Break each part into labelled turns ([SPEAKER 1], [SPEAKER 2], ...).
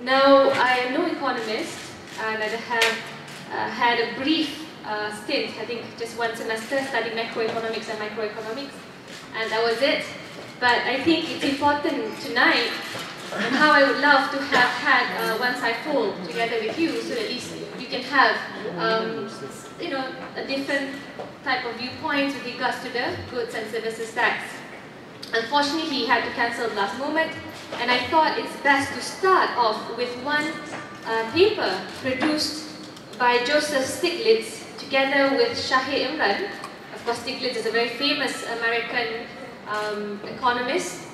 [SPEAKER 1] Now, I am no economist, and I have had a brief stint, I think just one semester, studying macroeconomics and microeconomics, and that was it. But I think it's important tonight, and how I would love to have had one side full together with you, so that at least you can have you know, a different type of viewpoints with regards to the goods and services tax. Unfortunately, he had to cancel last moment, and I thought it's best to start off with one paper produced by Joseph Stiglitz together with Shahir Imran. Of course, Stiglitz is a very famous American economist,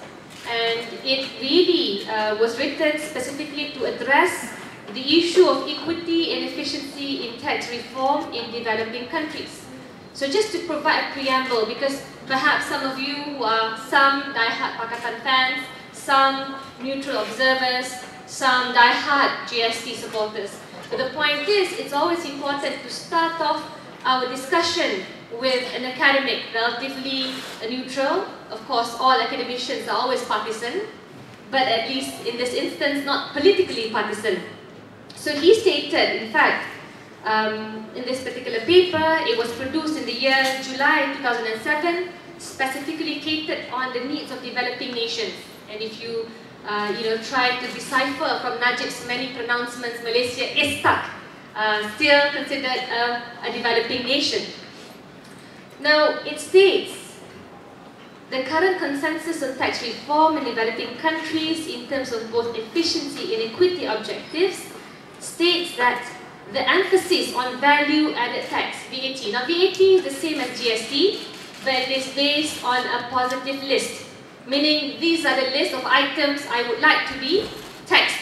[SPEAKER 1] and it really was written specifically to address the issue of equity and efficiency in tax reform in developing countries. So just to provide a preamble, because perhaps some of you who are some die-hard Pakatan fans, some neutral observers, some die-hard GST supporters. But the point is, it's always important to start off our discussion with an academic, relatively neutral. Of course, all academicians are always partisan, but at least in this instance, not politically partisan. So he stated, in fact, in this particular paper, it was produced in the year July 2007, specifically catered on the needs of developing nations. And if you try to decipher from Najib's many pronouncements, Malaysia is stuck, still considered a developing nation. Now, it states, the current consensus on tax reform in developing countries in terms of both efficiency and equity objectives states that the emphasis on value-added tax, VAT. Now, VAT is the same as GST, but it is based on a positive list, meaning these are the list of items I would like to be taxed.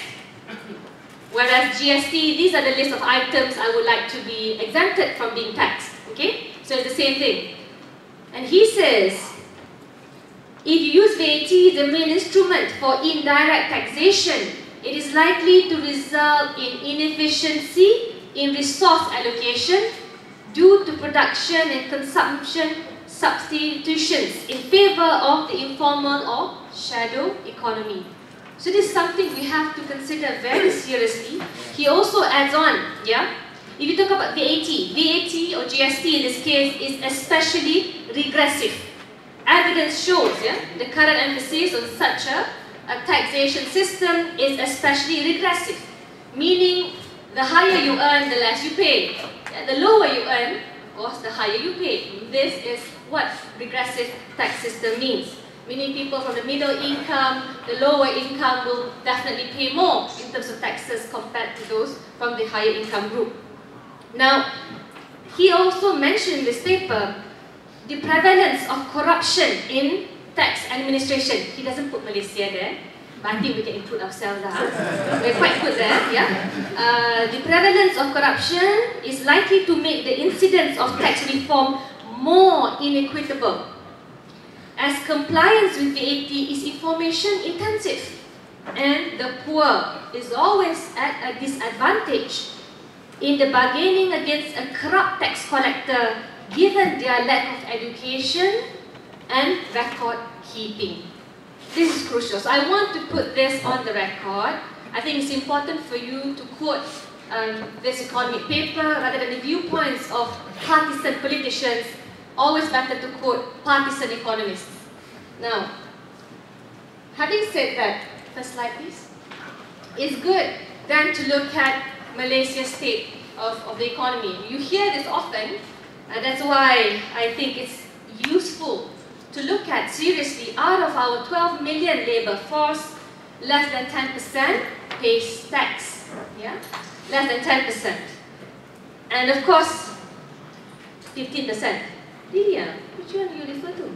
[SPEAKER 1] Whereas GST, these are the list of items I would like to be exempted from being taxed. Okay? So it's the same thing. And he says, if you use VAT as the main instrument for indirect taxation, it is likely to result in inefficiency in resource allocation due to production and consumption substitutions in favor of the informal or shadow economy. So this is something we have to consider very seriously. He also adds on, yeah, if you talk about VAT or GST in this case is especially regressive. Evidence shows, yeah, the current emphasis on such a taxation system is especially regressive, meaning the higher you earn, the less you pay. The lower you earn, of course, the higher you pay. This is what regressive tax system means. Meaning people from the middle income, the lower income will definitely pay more in terms of taxes compared to those from the higher income group. Now, he also mentioned in this paper the prevalence of corruption in tax administration. He doesn't put Malaysia there, but I think we can include ourselves. We're quite good there, yeah? The prevalence of corruption is likely to make the incidence of tax reform more inequitable, as compliance with VAT is information intensive, and the poor is always at a disadvantage in the bargaining against a corrupt tax collector given their lack of education and record keeping. This is crucial. So I want to put this on the record. I think it's important for you to quote this economic paper rather than the viewpoints of partisan politicians. Always better to quote partisan economists. Now, having said that, first slide please. It's good then to look at Malaysia's state of the economy. You hear this often, and that's why I think it's useful to look at seriously. Out of our 12 million labour force, less than 10% pays tax. Yeah? Less than 10%. And of course, 15%. Lydia, which one do you refer to?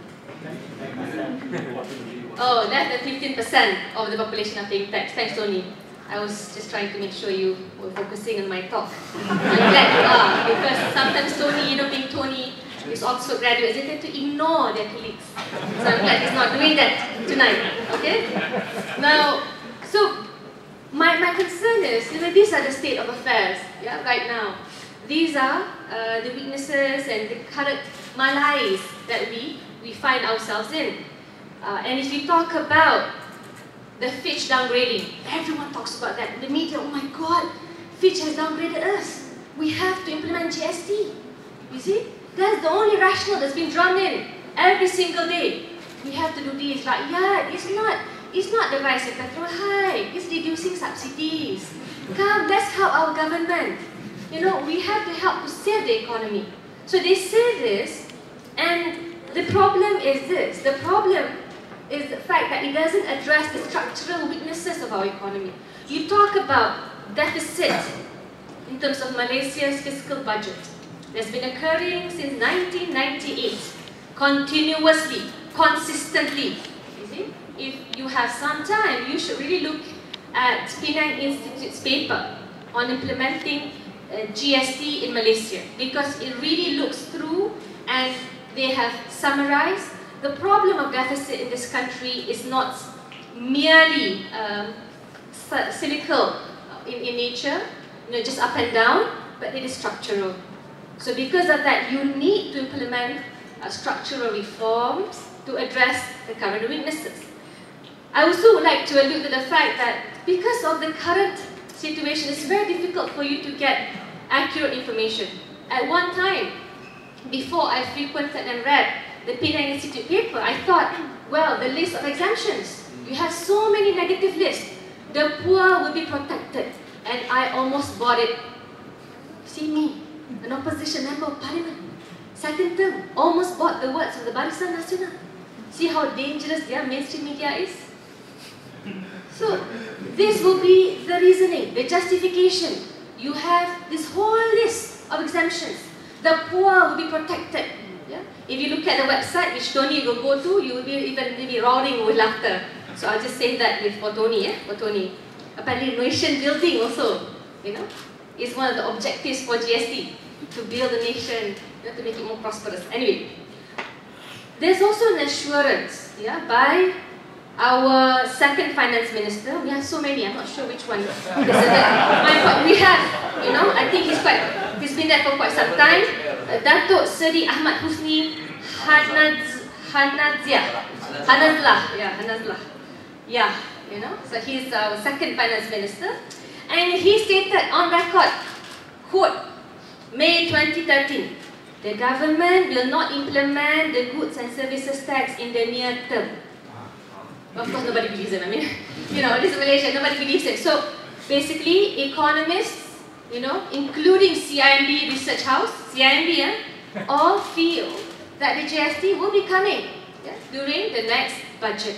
[SPEAKER 1] Oh, less than 15% of the population are paying tax. Thanks, Tony. I was just trying to make sure you were focusing on my talk. I'm glad you are, because sometimes Tony, being Tony, is Oxford graduates, they tend to ignore their colleagues. So I'm glad he's not doing that tonight. Okay? Now, so my concern is, these are the state of affairs, yeah, right now. These are the weaknesses and the current malaise that we find ourselves in. And if you talk about The Fitch downgrading. Everyone talks about that. The media, oh my God, Fitch has downgraded us. We have to implement GST. You see? That's the only rationale that's been drummed in every single day. We have to do this. Like, yeah, it's not the rise in petrol hike. It's reducing subsidies. Come, let's help our government. You know, we have to help to save the economy. So they say this, and the problem is this. The problem is the fact that it doesn't address the structural weaknesses of our economy. You talk about deficit in terms of Malaysia's fiscal budget. That's been occurring since 1998, continuously, consistently. You see? If you have some time, you should really look at Penang Institute's paper on implementing GST in Malaysia, because it really looks through and they have summarized the problem of deficit in this country is not merely cyclical in nature, just up and down, but it is structural. So because of that, you need to implement structural reforms to address the current weaknesses. I also would like to allude to the fact that because of the current situation, it's very difficult for you to get accurate information. At one time, before I frequented and read the Penang Institute paper, I thought, well, the list of exemptions, you have so many negative lists. The poor will be protected. And I almost bought it. See me, an opposition member of parliament, second term, almost bought the words of the Barisan Nasional. See how dangerous their mainstream media is? So, this will be the reasoning, the justification. You have this whole list of exemptions. The poor will be protected. Yeah? If you look at the website, which Tony will go to, you will be even maybe roaring with laughter. So I'll just say that for Tony, for Tony. Apparently, nation building also, is one of the objectives for GST, to build the nation, to make it more prosperous. Anyway, there's also an assurance, by our second finance minister. We have so many, I'm not sure which one. We have, I think he's been there for quite some time. Datuk Seri Ahmad Husni Hanazlah. Yeah, so he's our second finance minister. And he stated on record, quote, May 2013, the government will not implement the goods and services tax in the near term. Of course, nobody believes him. I mean, this is Malaysia, nobody believes him. So, basically, economists, including CIMB Research House, CIMB, all feel that the GST will be coming during the next budget.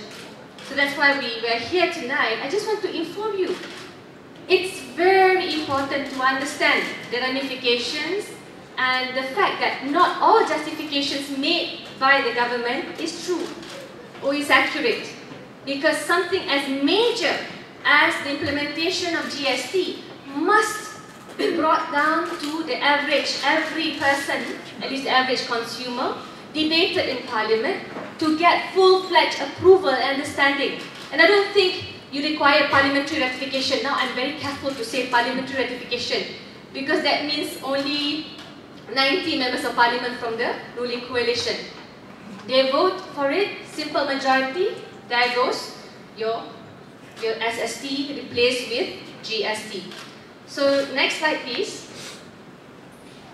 [SPEAKER 1] So that's why we are here tonight. I just want to inform you. It's very important to understand the ramifications and the fact that not all justifications made by the government is true or is accurate. Because something as major as the implementation of GST must be brought down to the average, every person, at least the average consumer, debated in Parliament to get full-fledged approval and understanding. And I don't think you require parliamentary ratification. Now I'm very careful to say parliamentary ratification because that means only 90 members of Parliament from the ruling coalition. They vote for it, simple majority. There goes your SST replaced with GST. So next slide please.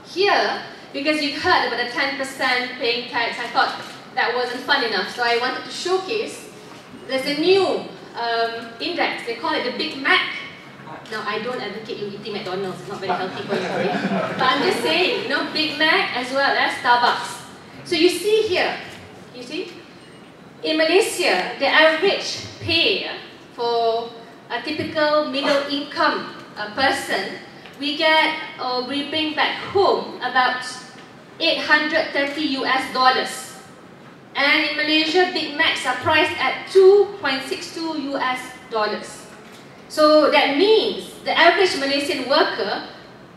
[SPEAKER 1] Here, because you heard about the 10% paying tax, I thought that wasn't fun enough. So I wanted to showcase, there's a new index, they call it the Big Mac. Now I don't advocate you eating McDonald's, it's not very healthy for you, okay? But I'm just saying, Big Mac as well as Starbucks. So you see here, in Malaysia, the average pay for a typical middle income person, we bring back home about $830 US. And in Malaysia, Big Macs are priced at $2.62 US. So that means the average Malaysian worker,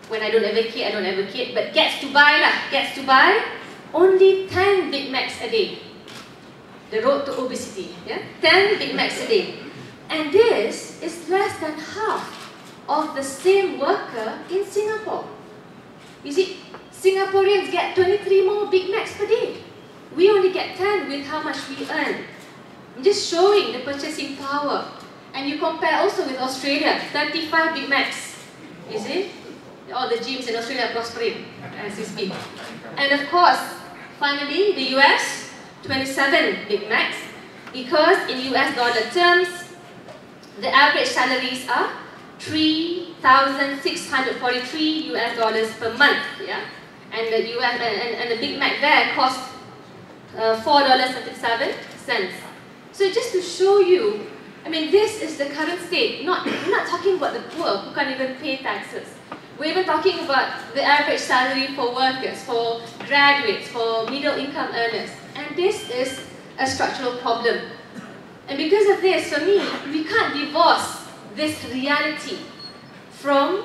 [SPEAKER 1] when I don't advocate, but gets to buy only 10 Big Macs a day. The road to obesity, 10 Big Macs a day. And this is less than half of the same worker in Singapore. You see, Singaporeans get 23 more Big Macs per day. We only get 10 with how much we earn. I'm just showing the purchasing power. And you compare also with Australia, 35 Big Macs, you see? All the gyms in Australia are prospering as we speak. And of course, finally, the US, 27 Big Macs, because in US dollar terms, the average salaries are $3,643 US per month, yeah? And the and the Big Mac there cost $4.37. So just to show you, I mean, this is the current state. We're not talking about the poor who can't even pay taxes. We're even talking about the average salary for workers, for graduates, for middle income earners. And this is a structural problem. And because of this, for me, we can't divorce this reality from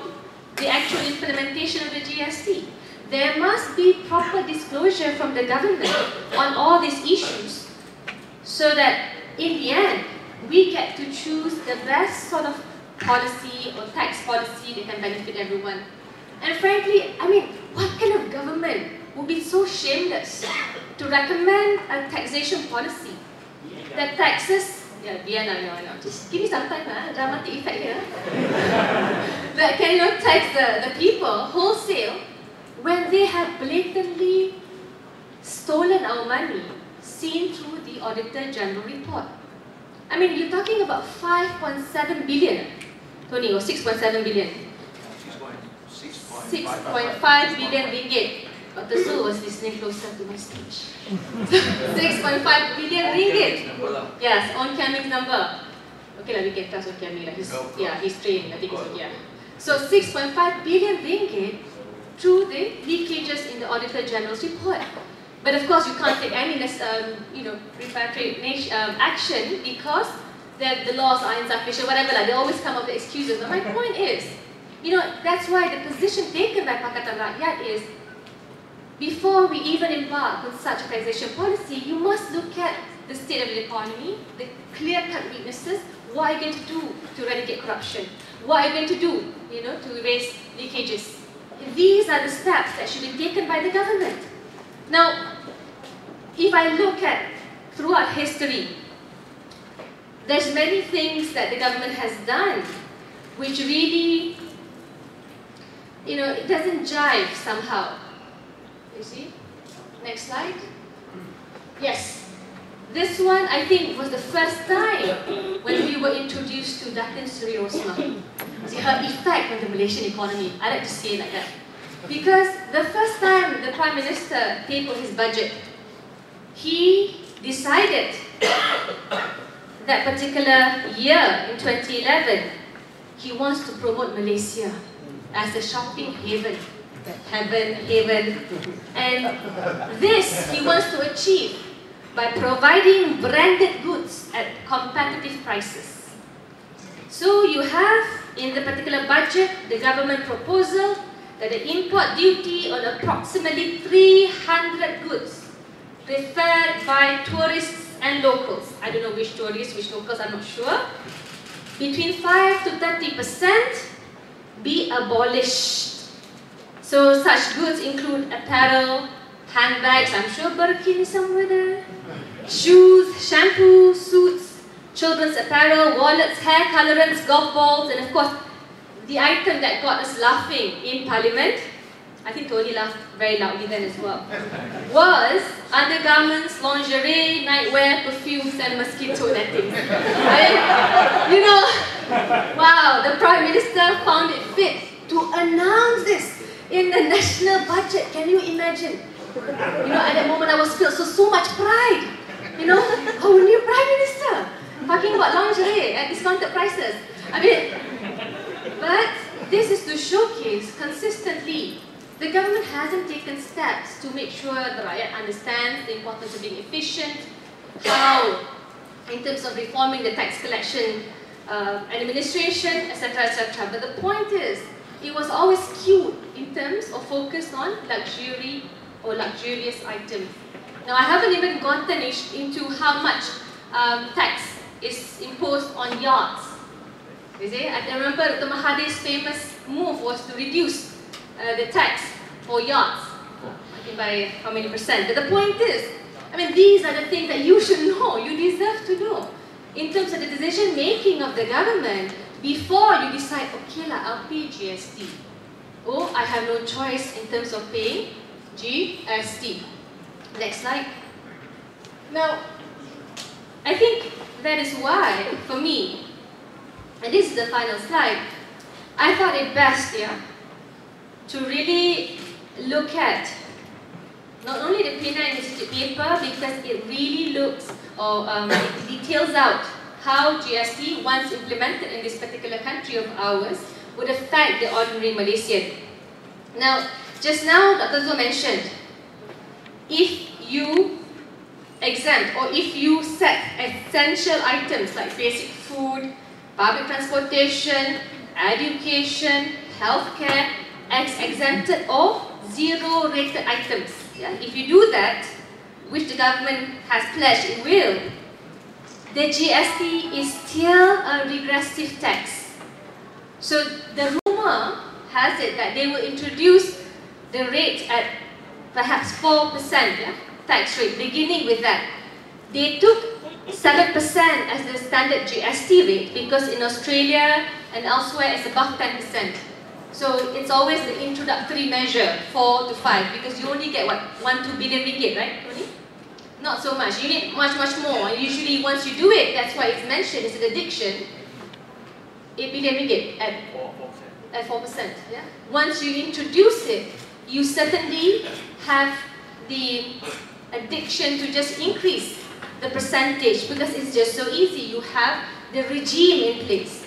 [SPEAKER 1] the actual implementation of the GST. There must be proper disclosure from the government on all these issues so that in the end, we get to choose the best sort of policy or tax policy that can benefit everyone. And frankly, I mean, what kind of government would be so shameless to recommend a taxation policy that taxes, no, just give me some time, dramatic effect here, that can, tax the people wholesale when they have blatantly stolen our money, seen through the Auditor General report. I mean, you're talking about 5.7 billion, Tony, or 6.7 billion. 6.5 billion ringgit. Dr. Zul was listening closer to my speech. 6.5 billion ringgit. Yes, on Kiaming's number. Okay, we can trust on Kiaming. He's trained. I think it's okay. So 6.5 billion ringgit through the leakages in the Auditor General's report. But of course, you can't take any repatriation action because the laws are insufficient, whatever. They always come up with excuses. But my point is, that's why the position taken by Pakatan Rakyat is, before we even embark on such a taxation policy, you must look at the state of the economy, the clear-cut weaknesses. What are you going to do to eradicate corruption? What are you going to do, to erase leakages? These are the steps that should be taken by the government. Now, if I look at throughout history, there's many things that the government has done which really, it doesn't jive somehow. You see? Next slide. Yes. This one, I think, was the first time when we were introduced to Datin Seri Rosmah. See her effect on the Malaysian economy. I like to say it like that. Because the first time the Prime Minister tabled his budget, he decided that particular year, in 2011, he wants to promote Malaysia as a shopping haven. Haven. And this he wants to achieve by providing branded goods at competitive prices. So you have, in the particular budget, the government proposal that the import duty on approximately 300 goods preferred by tourists and locals, I don't know which tourists, which locals, I'm not sure, between 5 to 30% be abolished. So such goods include apparel, handbags, I'm sure Birkin is somewhere there, shoes, shampoo, suits, children's apparel, wallets, hair colorants, golf balls, and of course, the item that got us laughing in Parliament, I think Tony laughed very loudly then as well, was undergarments, lingerie, nightwear, perfumes, and mosquito nettings. Wow, the Prime Minister found it fit to announce this in the national budget. Can you imagine? At that moment I was filled so much pride. Our new Prime Minister talking about lingerie at discounted prices. But this is to showcase consistently the government hasn't taken steps to make sure the rakyat understands the importance of being efficient, how, in terms of reforming the tax collection administration, etc., etc. But the point is, it was always skewed in terms of focus on luxury or luxurious items. Now, I haven't even gotten into how much tax is imposed on yachts. You see? I remember Dr. Mahathir's famous move was to reduce the tax for yachts, I think by how many percent. But the point is, these are the things that you should know, you deserve to know. in terms of the decision making of the government before you decide, okay lah, I'll pay GST. Oh, I have no choice in terms of paying GST. Next slide. Now, I think that is why, for me, and this is the final slide, I thought it best, to really look at not only the Penang Institute paper, because it really looks or it details out how GST, once implemented in this particular country of ours, would affect the ordinary Malaysian. Now, just now, Dr. Zul mentioned, if you exempt or if you set essential items like basic food, public transportation, education, healthcare, as exempted or zero rated items. If you do that, which the government has pledged it will, the GST is still a regressive tax. So the rumor has it that they will introduce the rate at perhaps 4% tax rate, beginning with that. They took 7% as the standard GST rate because in Australia and elsewhere it's above 10%. So it's always the introductory measure, 4 to 5, because you only get what, 1-2 billion ringgit, right? Only? Not so much. You need much more. Usually once you do it, that's why it's mentioned, it's an addiction. 8 billion ringgit at 4%. Yeah? Once you introduce it, you certainly have the addiction to just increase the percentage because it's just so easy. You have the regime in place.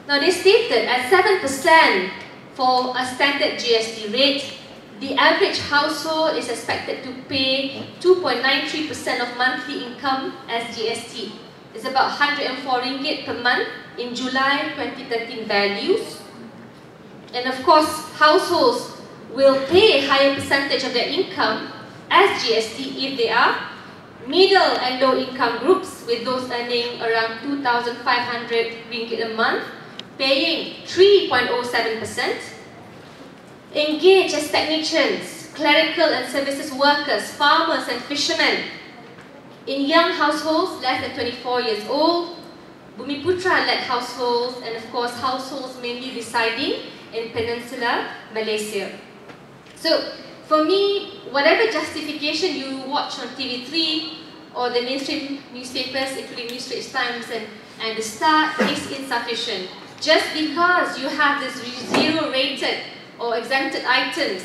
[SPEAKER 1] Now they stated at 7% for a standard GST rate, the average household is expected to pay 2.93% of monthly income as GST. It's about 104 ringgit per month in July 2013 values. And of course, households will pay a higher percentage of their income as GST if they are middle and low income groups, with those earning around 2,500 ringgit a month, paying 3.07%. Engage as technicians, clerical and services workers, farmers and fishermen. In young households, less than 24 years old, Bumiputra-led households, and of course households mainly residing in Peninsular Malaysia. So, for me, whatever justification you watch on TV3 or the mainstream newspapers, including New Straits Times and The Star, is insufficient. Just because you have this zero-rated or exempted items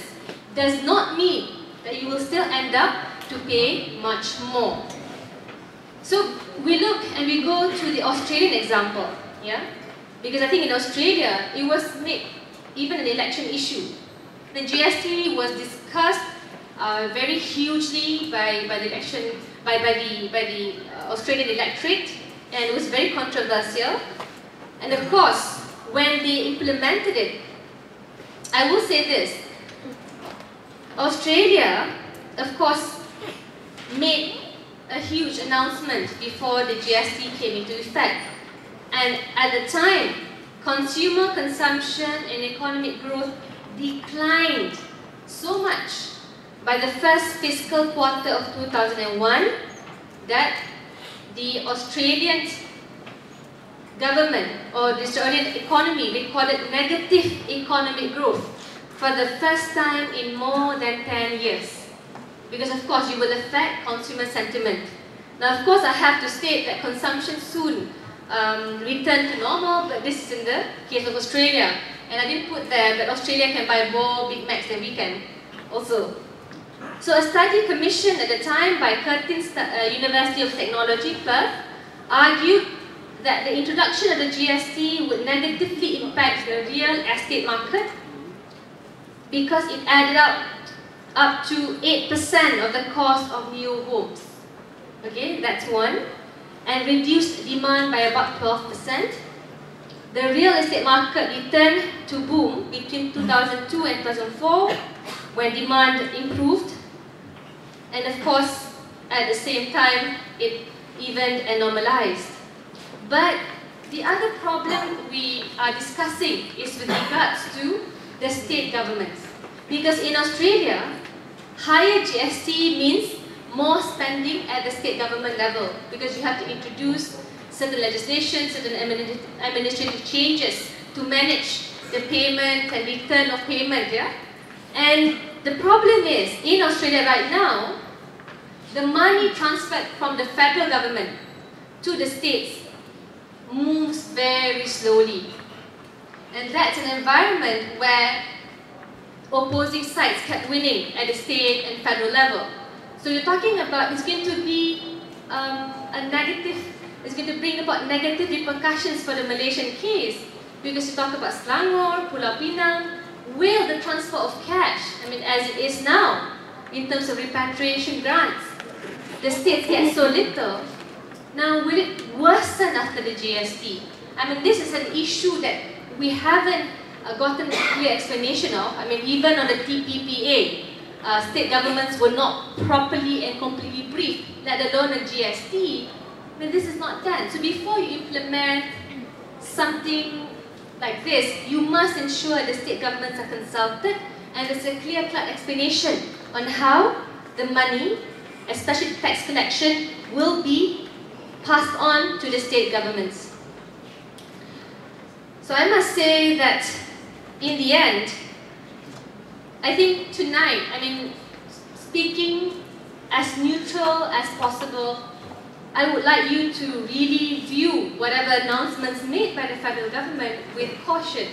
[SPEAKER 1] does not mean that you will still end up to pay much more. So we look and we go to the Australian example, because I think in Australia it was made even an election issue. The GST was discussed very hugely by the Australian electorate, and it was very controversial. And of course, when they implemented it, I will say this, Australia, of course, made a huge announcement before the GST came into effect. And at the time, consumer consumption and economic growth declined so much by the first fiscal quarter of 2001 that the Australian government or the Australian economy recorded negative economic growth for the first time in more than 10 years. Because of course you will affect consumer sentiment. Now of course I have to state that consumption soon returned to normal, but this is in the case of Australia. And I didn't put there that Australia can buy more Big Macs than we can also. So a study commissioned at the time by Curtin's University of Technology, Perth, argued that the introduction of the GST would negatively impact the real estate market because it added up to 8% of the cost of new homes. Okay, that's one. And reduced demand by about 12%. The real estate market returned to boom between 2002 and 2004 when demand improved. And of course, at the same time, it even normalized. But the other problem we are discussing is with regards to the state governments. Because in Australia, higher GST means more spending at the state government level because you have to introduce certain legislation, certain administrative changes to manage the payment and return of payment, yeah? And the problem is, in Australia right now, the money transferred from the federal government to the states moves very slowly. And that's an environment where opposing sides kept winning at the state and federal level. So you're talking about it's going to be it's going to bring about negative repercussions for the Malaysian case, because you talk about Selangor, Pulau Pinang. Will the transfer of cash, I mean, as it is now, in terms of repatriation grants, the states get so little. Now, will it worsen after the GST? I mean, this is an issue that we haven't gotten a clear explanation of. I mean, even on the TPPA, state governments were not properly and completely briefed, let alone a GST. I mean, this is not done. So before you implement something like this, you must ensure the state governments are consulted and there's a clear-cut explanation on how the money, especially tax collection, will be passed on to the state governments. So I must say that in the end, I think tonight, I mean, speaking as neutral as possible, I would like you to really view whatever announcements made by the federal government with caution.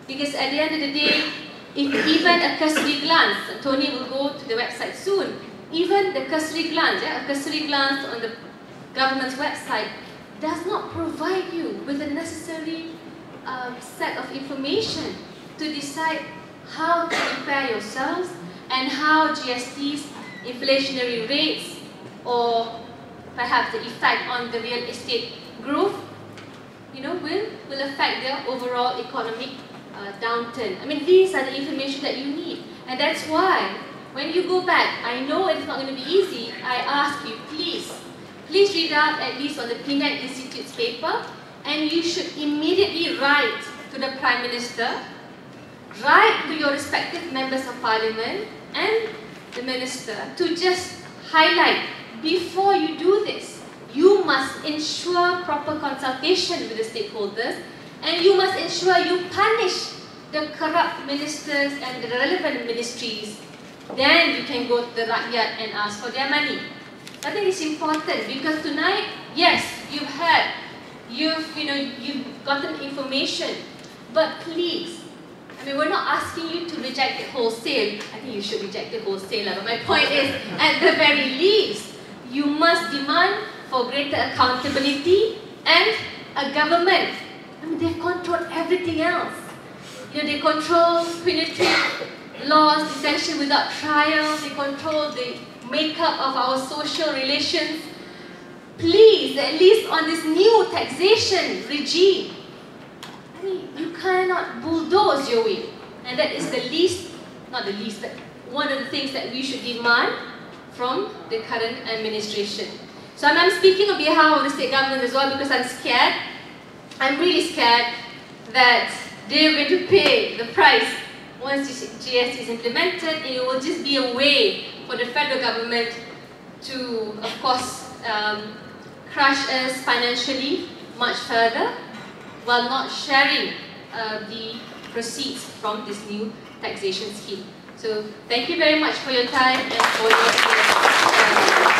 [SPEAKER 1] Because at the end of the day, if even a cursory glance, and Tony will go to the website soon, even the cursory glance, a cursory glance on the government's website does not provide you with the necessary set of information to decide how to prepare yourselves and how GST's inflationary rates or perhaps the effect on the real estate growth, will affect their overall economic downturn. I mean, these are the information that you need. And that's why, when you go back, I know it's not going to be easy, I ask you, please read out at least on the Penang Institute's paper, and you should immediately write to the Prime Minister, write to your respective members of Parliament and the Minister to just highlight, before you do this, you must ensure proper consultation with the stakeholders, and you must ensure you punish the corrupt ministers and the relevant ministries. Then you can go to the rakyat and ask for their money. I think it's important because tonight, yes, you've gotten information, but please, I mean, we're not asking you to reject it wholesale. I think you should reject it wholesale. But my point is, at the very least, you must demand for greater accountability and a government. I mean, they control everything else. They control punitive laws, detention without trial. They control the makeup of our social relations. Please, at least on this new taxation regime, I mean, you cannot bulldoze your way. And that is the least, not the least, but one of the things that we should demand from the current administration. So I'm speaking on behalf of the state government as well, because I'm scared. I'm really scared that they're going to pay the price once GST is implemented, and it will just be a way for the federal government to, of course, crush us financially much further, while not sharing the proceeds from this new taxation scheme. So thank you very much for your time and for your